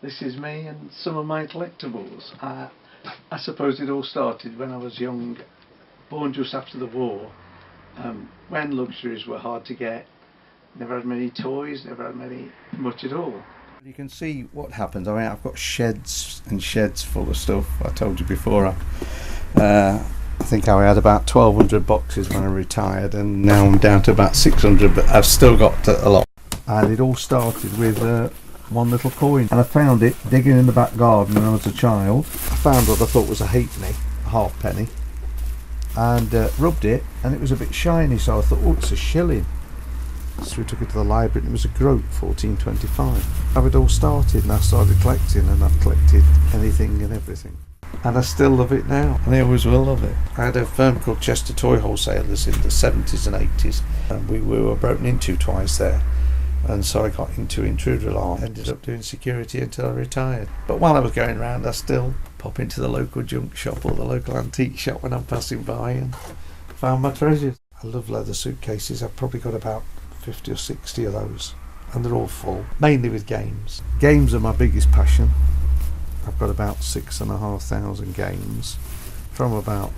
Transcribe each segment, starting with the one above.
This is me and some of my collectibles. I suppose it all started when I was young, born just after the war, when luxuries were hard to get. Never had many toys, never had much at all. You can see what happens. I mean, I've got sheds and sheds full of stuff. I told you before. I think I had about 1,200 boxes when I retired, and now I'm down to about 600. But I've still got a lot. And it all started with one little coin, and I found it digging in the back garden when I was a child. I found what I thought was a halfpenny, a halfpenny, and rubbed it, and it was a bit shiny. So I thought, oh, it's a shilling. So we took it to the library, and it was a groat, 1425. How it all started, and I started collecting, and I've collected anything and everything. And I still love it now, and I always will love it. I had a firm called Chester Toy Wholesalers in the 70s and 80s, and we were broken into twice there. And so I got into intruder alarm, ended up doing security until I retired. But while I was going around, I still pop into the local junk shop or the local antique shop when I'm passing by and found my treasures. I love leather suitcases. I've probably got about 50 or 60 of those, and they're all full, mainly with games. Games are my biggest passion. I've got about 6,500 games from about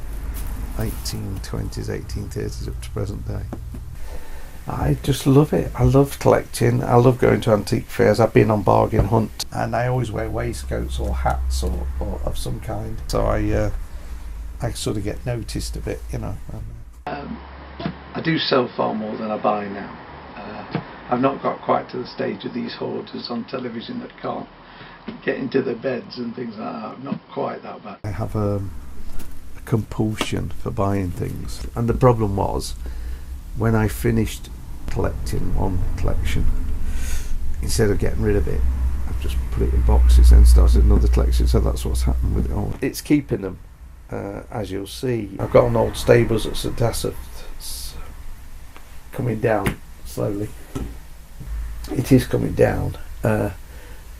1820s, 1830s up to present day. I just love it. I love collecting. I love going to antique fairs. I've been on bargain hunt, and I always wear waistcoats or hats or of some kind. So I sort of get noticed a bit, you know. I do sell far more than I buy now. I've not got quite to the stage of these hoarders on television that can't get into their beds and things like that. I'm not quite that bad. I have a compulsion for buying things, and the problem was, when I finished collecting one collection, instead of getting rid of it, I've just put it in boxes and started another collection. So that's what's happened with it all. It's keeping them, as you'll see. I've got an old stables at St Asaph coming down slowly. It is coming down, and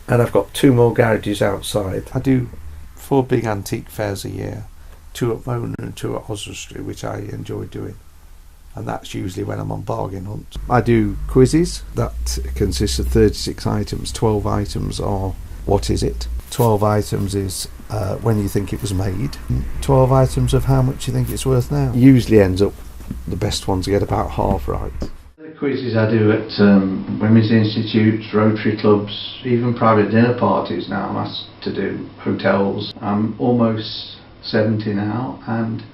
I've got 2 more garages outside. I do 4 big antique fairs a year, 2 at Mona and 2 at Oswestry, which I enjoy doing. And that's usually when I'm on bargain hunt. I do quizzes that consists of 36 items. 12 items are what is it? 12 items is when you think it was made. 12 items of how much you think it's worth now. Usually ends up the best ones get about half right. The quizzes I do at women's institutes, Rotary clubs, even private dinner parties now I'm asked to do, hotels. I'm almost 70 now and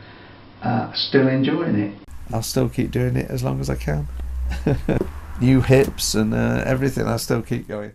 still enjoying it. I'll still keep doing it as long as I can. New hips and everything, I'll still keep going.